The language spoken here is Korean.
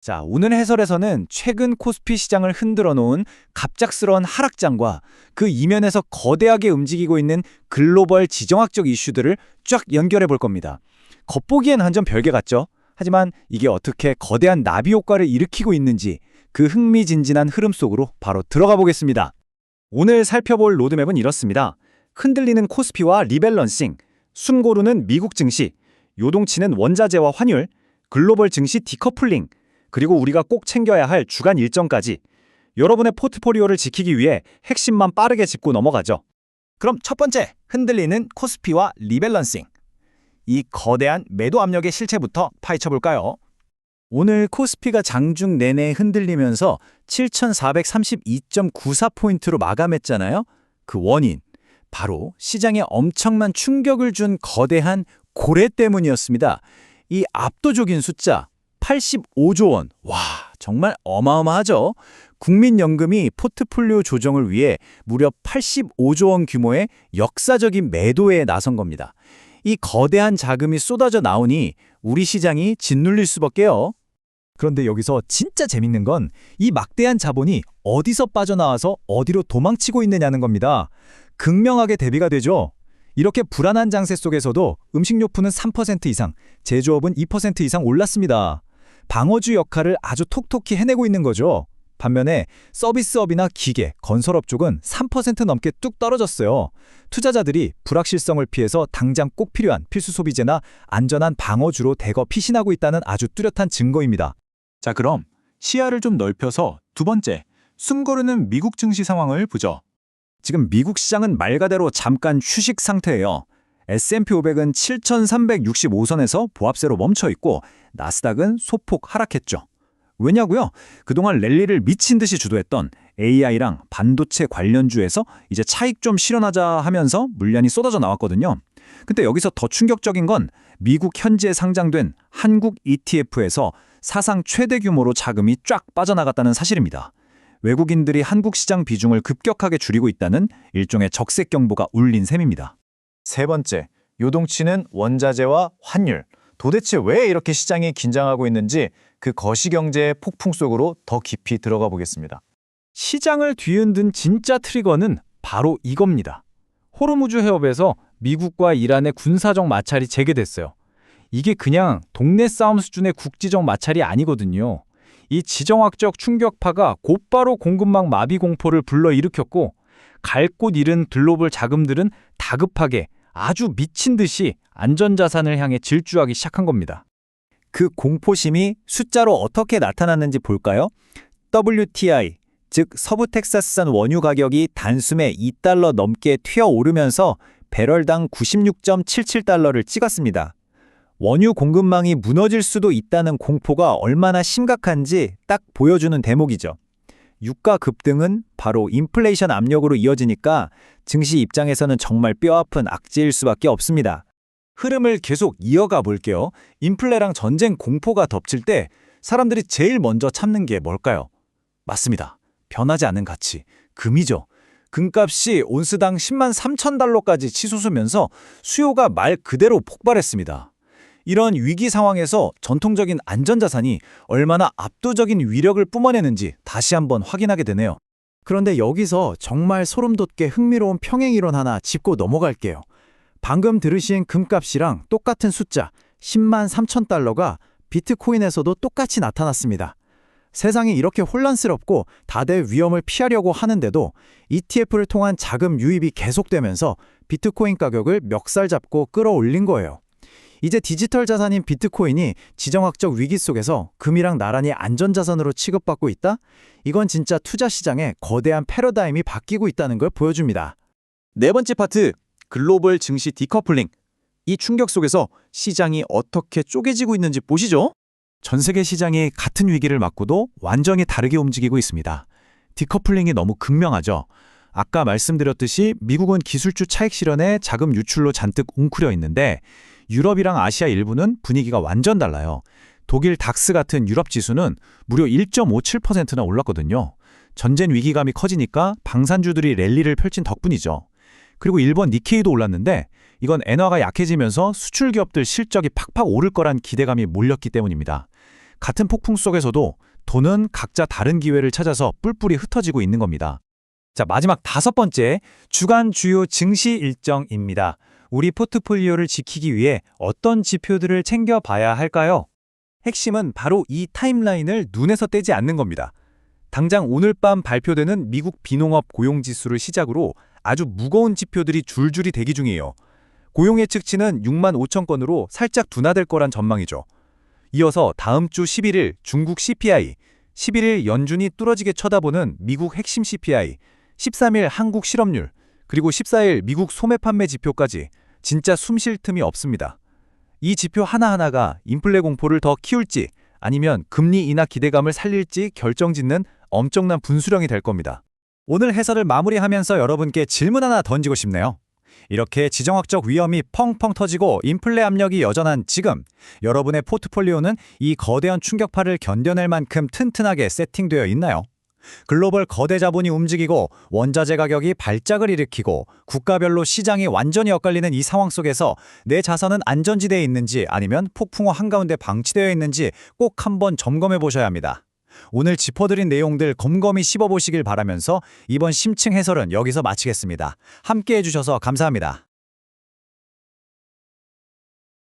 자, 오늘 해설에서는 최근 코스피 시장을 흔들어 놓은 갑작스러운 하락장과 그 이면에서 거대하게 움직이고 있는 글로벌 지정학적 이슈들을 쫙 연결해 볼 겁니다. 겉보기엔 완전 별개 같죠? 하지만 이게 어떻게 거대한 나비 효과를 일으키고 있는지 그 흥미진진한 흐름 속으로 바로 들어가 보겠습니다. 오늘 살펴볼 로드맵은 이렇습니다. 흔들리는 코스피와 리밸런싱, 숨고르는 미국 증시, 요동치는 원자재와 환율, 글로벌 증시 디커플링, 그리고 우리가 꼭 챙겨야 할 주간 일정까지 여러분의 포트폴리오를 지키기 위해 핵심만 빠르게 짚고 넘어가죠. 그럼 첫 번째, 흔들리는 코스피와 리밸런싱. 이 거대한 매도 압력의 실체부터 파헤쳐볼까요? 오늘 코스피가 장중 내내 흔들리면서 7,432.94포인트로 마감했잖아요. 그 원인, 바로 시장에 엄청난 충격을 준 거대한 고래 때문이었습니다. 이 압도적인 숫자, 85조 원. 와, 정말 어마어마하죠? 국민연금이 포트폴리오 조정을 위해 무려 85조 원 규모의 역사적인 매도에 나선 겁니다. 이 거대한 자금이 쏟아져 나오니 우리 시장이 짓눌릴 수밖에요. 그런데 여기서 진짜 재밌는 건 이 막대한 자본이 어디서 빠져나와서 어디로 도망치고 있느냐는 겁니다. 극명하게 대비가 되죠. 이렇게 불안한 장세 속에서도 음식료품은 3% 이상, 제조업은 2% 이상 올랐습니다. 방어주 역할을 아주 톡톡히 해내고 있는 거죠. 반면에 서비스업이나 기계, 건설업 쪽은 3% 넘게 뚝 떨어졌어요. 투자자들이 불확실성을 피해서 당장 꼭 필요한 필수 소비재나 안전한 방어주로 대거 피신하고 있다는 아주 뚜렷한 증거입니다. 자, 그럼 시야를 좀 넓혀서 두 번째, 숨고르는 미국 증시 상황을 보죠. 지금 미국 시장은 말 그대로 잠깐 휴식 상태예요. S&P 500은 7,365선에서 보합세로 멈춰있고 나스닥은 소폭 하락했죠. 왜냐고요? 그동안 랠리를 미친 듯이 주도했던 AI랑 반도체 관련주에서 이제 차익 좀 실현하자 하면서 물량이 쏟아져 나왔거든요. 근데 여기서 더 충격적인 건 미국 현지에 상장된 한국 ETF에서 사상 최대 규모로 자금이 쫙 빠져나갔다는 사실입니다. 외국인들이 한국 시장 비중을 급격하게 줄이고 있다는 일종의 적색 경보가 울린 셈입니다. 세 번째, 요동치는 원자재와 환율. 도대체 왜 이렇게 시장이 긴장하고 있는지 그 거시경제의 폭풍 속으로 더 깊이 들어가 보겠습니다. 시장을 뒤흔든 진짜 트리거는 바로 이겁니다. 호르무즈 해협에서 미국과 이란의 군사적 마찰이 재개됐어요. 이게 그냥 동네 싸움 수준의 국지적 마찰이 아니거든요. 이 지정학적 충격파가 곧바로 공급망 마비 공포를 불러일으켰고 갈 곳 잃은 글로벌 자금들은 다급하게 아주 미친 듯이 안전자산을 향해 질주하기 시작한 겁니다. 그 공포심이 숫자로 어떻게 나타났는지 볼까요? WTI, 즉 서부 텍사스산 원유 가격이 단숨에 $2 넘게 튀어오르면서 배럴당 96.77달러를 찍었습니다. 원유 공급망이 무너질 수도 있다는 공포가 얼마나 심각한지 딱 보여주는 대목이죠. 유가 급등은 바로 인플레이션 압력으로 이어지니까 증시 입장에서는 정말 뼈아픈 악재일 수밖에 없습니다. 흐름을 계속 이어가 볼게요. 인플레랑 전쟁 공포가 덮칠 때 사람들이 제일 먼저 찾는 게 뭘까요? 맞습니다. 변하지 않는 가치, 금이죠. 금값이 온스당 10만 3천 달러까지 치솟으면서 수요가 말 그대로 폭발했습니다. 이런 위기 상황에서 전통적인 안전자산이 얼마나 압도적인 위력을 뿜어내는지 다시 한번 확인하게 되네요. 그런데 여기서 정말 소름 돋게 흥미로운 평행이론 하나 짚고 넘어갈게요. 방금 들으신 금값이랑 똑같은 숫자 10만 3천 달러가 비트코인에서도 똑같이 나타났습니다. 세상이 이렇게 혼란스럽고 다들 위험을 피하려고 하는데도 ETF를 통한 자금 유입이 계속되면서 비트코인 가격을 멱살 잡고 끌어올린 거예요. 이제 디지털 자산인 비트코인이 지정학적 위기 속에서 금이랑 나란히 안전자산으로 취급받고 있다? 이건 진짜 투자 시장의 거대한 패러다임이 바뀌고 있다는 걸 보여줍니다. 네 번째 파트, 글로벌 증시 디커플링. 이 충격 속에서 시장이 어떻게 쪼개지고 있는지 보시죠. 전 세계 시장이 같은 위기를 맞고도 완전히 다르게 움직이고 있습니다. 디커플링이 너무 극명하죠. 아까 말씀드렸듯이 미국은 기술주 차익 실현에 자금 유출로 잔뜩 웅크려 있는데 유럽이랑 아시아 일부는 분위기가 완전 달라요. 독일 닥스 같은 유럽 지수는 무려 1.57%나 올랐거든요. 전쟁 위기감이 커지니까 방산주들이 랠리를 펼친 덕분이죠. 그리고 일본 니케이도 올랐는데 이건 엔화가 약해지면서 수출 기업들 실적이 팍팍 오를 거란 기대감이 몰렸기 때문입니다. 같은 폭풍 속에서도 돈은 각자 다른 기회를 찾아서 뿔뿔이 흩어지고 있는 겁니다. 자, 마지막 5번째, 주간 주요 증시 일정입니다. 우리 포트폴리오를 지키기 위해 어떤 지표들을 챙겨봐야 할까요? 핵심은 바로 이 타임라인을 눈에서 떼지 않는 겁니다. 당장 오늘 밤 발표되는 미국 비농업 고용지수를 시작으로 아주 무거운 지표들이 줄줄이 대기 중이에요. 고용 예측치는 6만 5천 건으로 살짝 둔화될 거란 전망이죠. 이어서 다음 주 11일 중국 CPI, 11일 연준이 뚫어지게 쳐다보는 미국 핵심 CPI, 13일 한국 실업률, 그리고 14일 미국 소매 판매 지표까지 진짜 숨 쉴 틈이 없습니다. 이 지표 하나하나가 인플레 공포를 더 키울지 아니면 금리 인하 기대감을 살릴지 결정짓는 엄청난 분수령이 될 겁니다. 오늘 해설을 마무리하면서 여러분께 질문 하나 던지고 싶네요. 이렇게 지정학적 위험이 펑펑 터지고 인플레 압력이 여전한 지금, 여러분의 포트폴리오는 이 거대한 충격파를 견뎌낼 만큼 튼튼하게 세팅되어 있나요? 글로벌 거대 자본이 움직이고 원자재 가격이 발작을 일으키고 국가별로 시장이 완전히 엇갈리는 이 상황 속에서 내 자산은 안전지대에 있는지 아니면 폭풍우 한가운데 방치되어 있는지 꼭 한번 점검해 보셔야 합니다. 오늘 짚어드린 내용들 곰곰이 씹어보시길 바라면서 이번 심층 해설은 여기서 마치겠습니다. 함께 해주셔서 감사합니다.